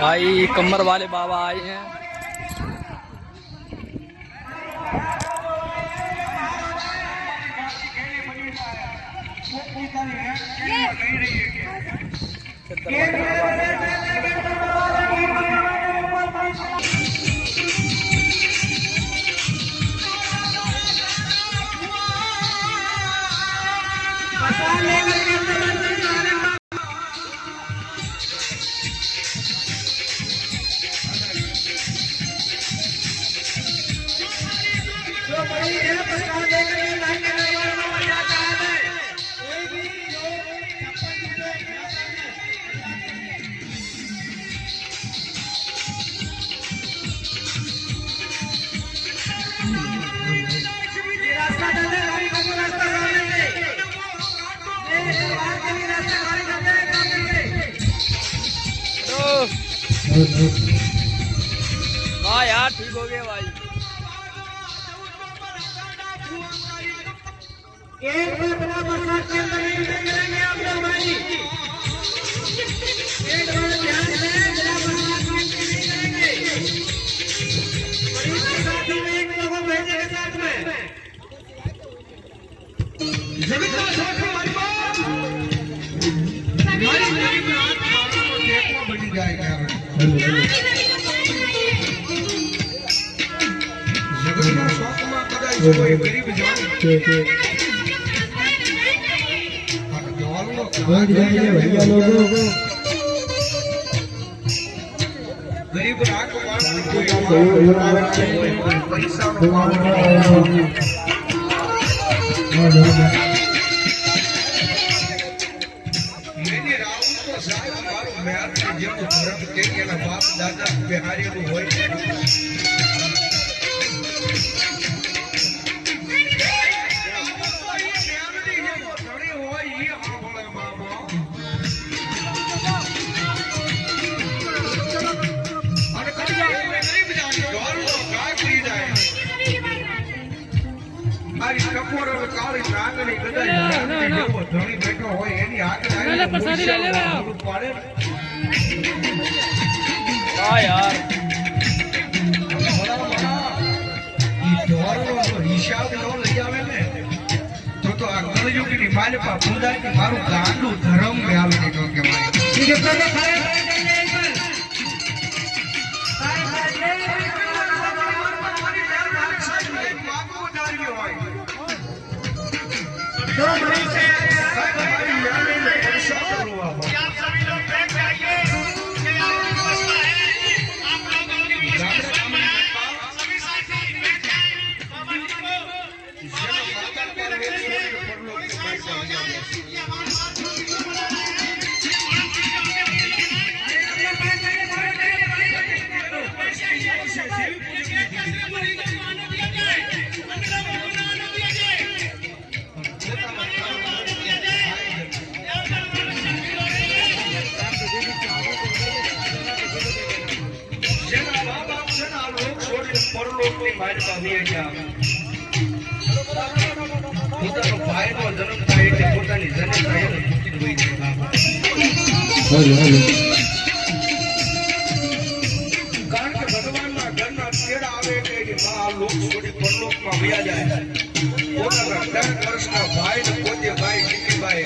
भाई कमर वाले बाबा आए हैं। हाँ यार ठीक हो गया भाई। एक बिना बरसात के अंदर नहीं करेंगे आप लोग भाई। एक बार ध्यान दें, बिना बरसात के अंदर नहीं करेंगे। बड़ी साथी में एक लोगों भेजेंगे साथ में। जगत का साथ हमारी बात हमारी गरीब रात को देखो बनी जाएगा। जगत का शौक में कदा कोई गरीब जाने भैया लोगों को गरीब रात पैसा मैंने राहुल तो साहब मारो म्यार के जो धर्म के ना बाप दादा बिहारी को होय यार हिसाब नो लई आवे ने तो आ गणजू की माले पा पूजा की मारू गांडू धर्म में आवे ने तो के मारे ठीक है तो खाए तो बड़ी से हमारी यादें में ऐसा हुआ आप सभी लोग बैठ जाइए कि आपकी व्यवस्था है आप लोगों की व्यवस्था में सभी साथी बैठ जाएं बाबा जी को माता पे रखिए परलोक ની મારી પાસે ગયા પોતાનો ભાઈનો જન્મ થાય એટલે પોતાની જનતા એને દુખી હોય છે કારણ કે ભગવાનના ઘરના તેડા આવે એટલે આ લોક છોડી પરલોકમાં વયા જાય પોતાના 10 વર્ષના ભાઈને પોતે ભાઈ જીતીભાઈ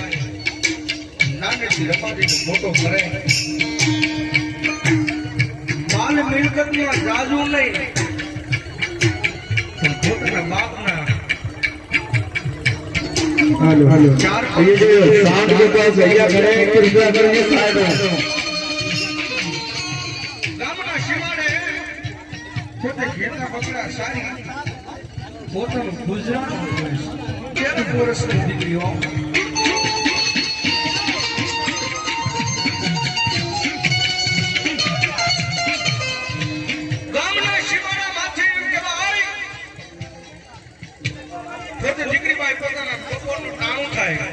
નાનેથી રમાડીને મોટો કરે માલ મિલકતમાં જાજુ નહીં हेलो ये जो शाम के पास भैया खड़े हैं कृपया करके साइड हो ગામના શિવાડે પોતે ઘેરના બકરા સારી પોતાનું ગુજરાન 13 વર્ષની દીકરીઓ ગામના શિવાડા માથે કહેવાય પોતે દીકરીભાઈ પોતાના બપોરનું ટાણું થાય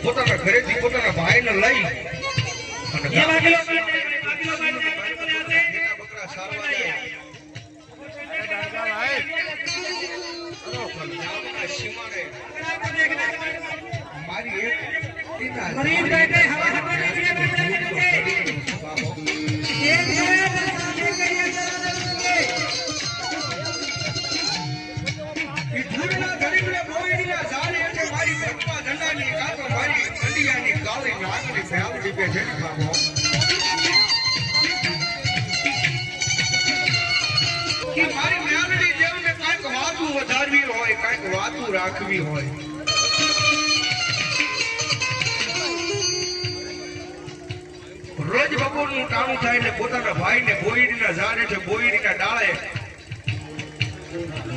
પોતાના ઘરેથી પોતાના ભાઈને લઈ અને બકરા સારવા જાય પણ ગામના સીમાડે મારી એક પિતા મરીજ બેઠે હવા હવા નીકળે બેઠે બાબો એક જોયા ધૂળના ગરીબને બોયડીના ઝાડ હેઠે મારી ભગવા ઝંડાની કાતો મારી કંડિયાની ગાળી નાગની ફેવડી બે જેની બાબો કે મારી મેલડી દેવને કાંઈક વાતું વધારવી હોય કાંઈક વાતું રાખવી હોય રોજ બપોરનું ટાણું થાય એટલે પોતાના ભાઈને બોયડીના ઝાડ હેઠે બોયડીના ડાળે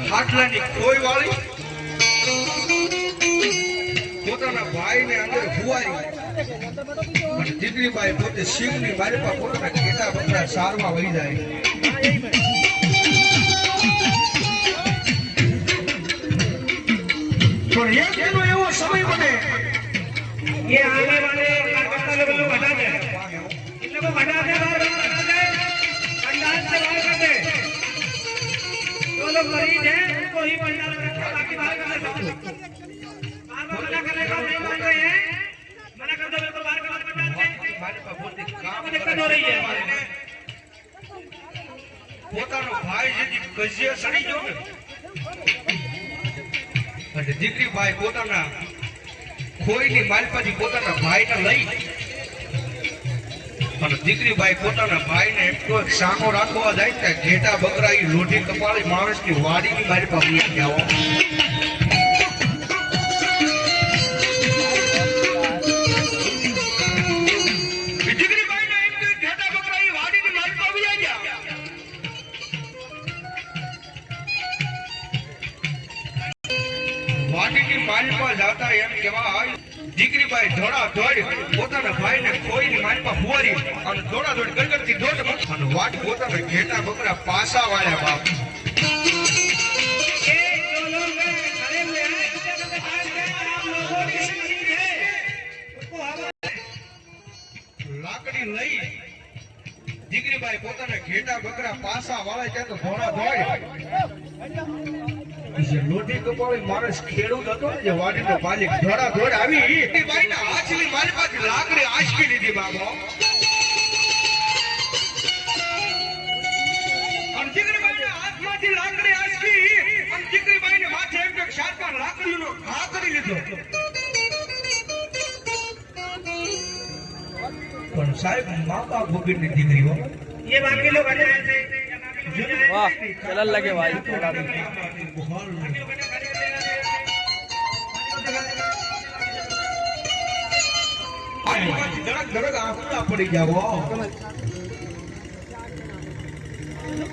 ખાટલાની ખોઈ વાળી પોતાના ભાઈને અંદર ફુવારી અને દીકરીબાઈ પોતે સિંહની મારી પાસે પોતાના ઘેટા બકરા સારમાં વહી જાય પણ એક એનો એવો સમય બને ये आने वाले कार्यकर्ता लोग बता दे इन लोगों को बता दे बाहर बता दे पंडाल से बाहर कर दे जो लोग मरीज हैं उनको ही पंडाल में रखो बाकी बाहर कर दे बाहर मना करने का नहीं मान रहे हैं मना कर दो बिल्कुल बाहर कर दो મારી પાસે પોતે કામ दिक्कत हो रही है પોતાનો ભાઈ જેથી ગજે સડી ગયો ને અને દીકરીબાઈ પોતાના ખોઈની માલપાથી પોતાના ભાઈને લઈ અને દીકરીબાઈ પોતાના ભાઈને એટલો સામો રાખવા જાય કે ઘેટા બકરા ઈ લોઢી કપાળી માણસની વાડીની મારી પાસે જાઓ દીકરીબાઈને એમ કે ઘેટા બકરા ઈ વાડીની મારી પાસે ગયા વાડીની માલપા જાતા એમ કહેવાય દીકરીબાઈ ધોળા ધોડ પોતાના ભાઈને કોઈની માલપા ફુવારી અને ધોળા ધોડ ગરગરથી દોડ અને વાટ પોતાના ઘેટા બકરા પાસા વાળ્યા બાપ ये जो लोग खड़े हुए हैं इनके बाहर में आप लोगों की मरीज है उसको हवा લાકડી લઈ દીકરીબાઈ પોતાના ઘેટા બકરા પાસા વાળે ત્યાં તો ધોળા ધોડ જે લોઢી કપાળી માણસ ખેડૂત હતો ને જે વાડીનો માલિક ધોળા ધોડ આવી દીકરીબાઈના હાથની માલપાથી લાકડી આંચકી લીધી બાબો અને દીકરીબાઈના હાથમાંથી લાકડી આંચકી અને દીકરીબાઈને માથે એમ કે શાર્પા લાકડીનો ઘા કરી લીધો પણ સાહેબ મા બાપ વગરની દીકરીઓ ये बाकी लोग बने हैं वाह चलन लगे भाई थोड़ा भी પડી જાવ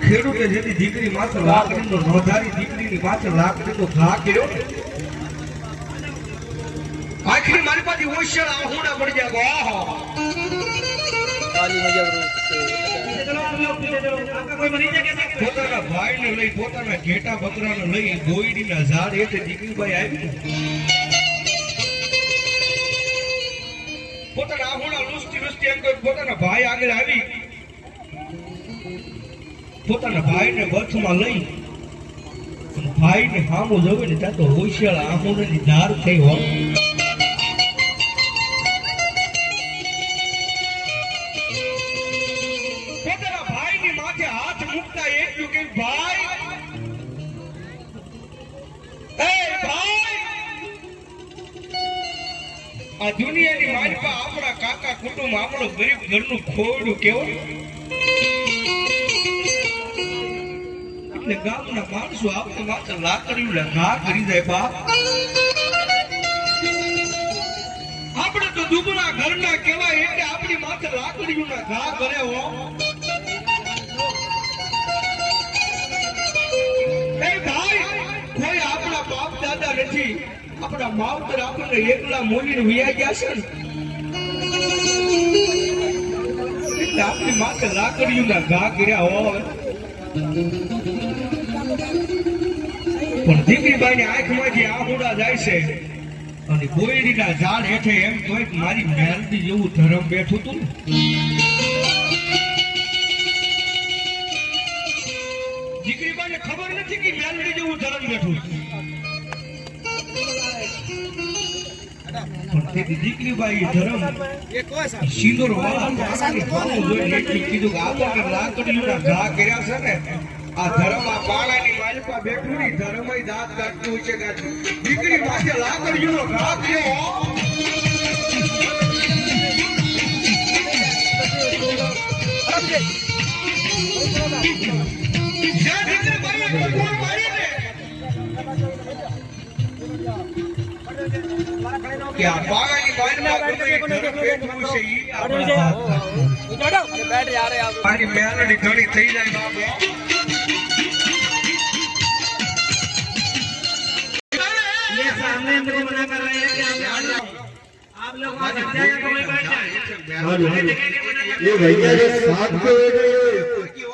ખેડૂતે જેની દીકરી માત્ર લાકડીનો નોંધારી દીકરીની માત્ર લાકડીનો ઘા કર્યો આખરી મારી પાસે હોશિયાર આહુડા પડી જાવ काली मैया ग्रुप चलो आप लोग पीछे चलो आपका कोई मरीज है क्या પોતાના ભાઈને લઈ પોતાના ઘેટા બકરાને લઈ ગોયડીના ઝાડ હેઠે દીકરીબાઈ આવી પોતાના આહુડા લુસ્તી એમ કરી પોતાના ભાઈ આગળ આવી પોતાના ભાઈને બથમાં લઈ ભાઈને સામો જોવે ને ત્યાં તો હોશિયાર આહુડાની ધાર થઈ હોય પોતાના ભાઈની માથે હાથ મૂકતા એટલું કે ભાઈ આ દુનિયાની માલપા આપણા કાકા કુટુંબ આપણો ગરીબ ઘરનું ખોરડું કેવું એટલે ગામના માણસો આપણે માત્ર લાકડીયું ઘા કરી જાય બાપ આપણે તો દુબળા ઘરના કહેવાય એટલે આપણી માથે લાકડીયું ઘા કરે હો ભાઈ કોઈ આપણા બાપ દાદા નથી આપણા માવતર આપણને એકલા મોલીને વિયા ગયા છે ને એટલે આપણી માથે લાકડીઓના ઘા કર્યા હોય પણ દીકરીબાઈની આંખમાંથી આહુડા જાય છે અને કોયડીના ઝાડ હેઠે એમ કોઈ મારી મેલડી જેવું ધરમ બેઠું હતું ને દીકરીબાઈને ખબર નથી કે મેલડી જેવું ધરમ બેઠું પણ દીકરી બાઈ ધર્મ સિંદૂર વાળાની ભાવ જોઈને એટલી કીધું કે આ તો કે લાકડીના ઘા કર્યા છે ને આ ધર્મ આ પાળાની માલિકા બેઠું ની ધર્મય દાંત કાઢતું છે કે દીકરી પાસે લાકડીનો ઘા કર્યો જ્યાં દીકરી બાઈએ કોણ મારીને કે આ પાળાની માલિકા ધર્મ બેઠું છે ઈ આપણા बैठ जा रहे आप મારી મેલડી ઘણી થઈ જાય બાબો ये सामने हमको मना कर रहे हैं कि आप लोग वहाँ बैठ जाए तो वहीं बैठ जाए ये भैया जो साथ के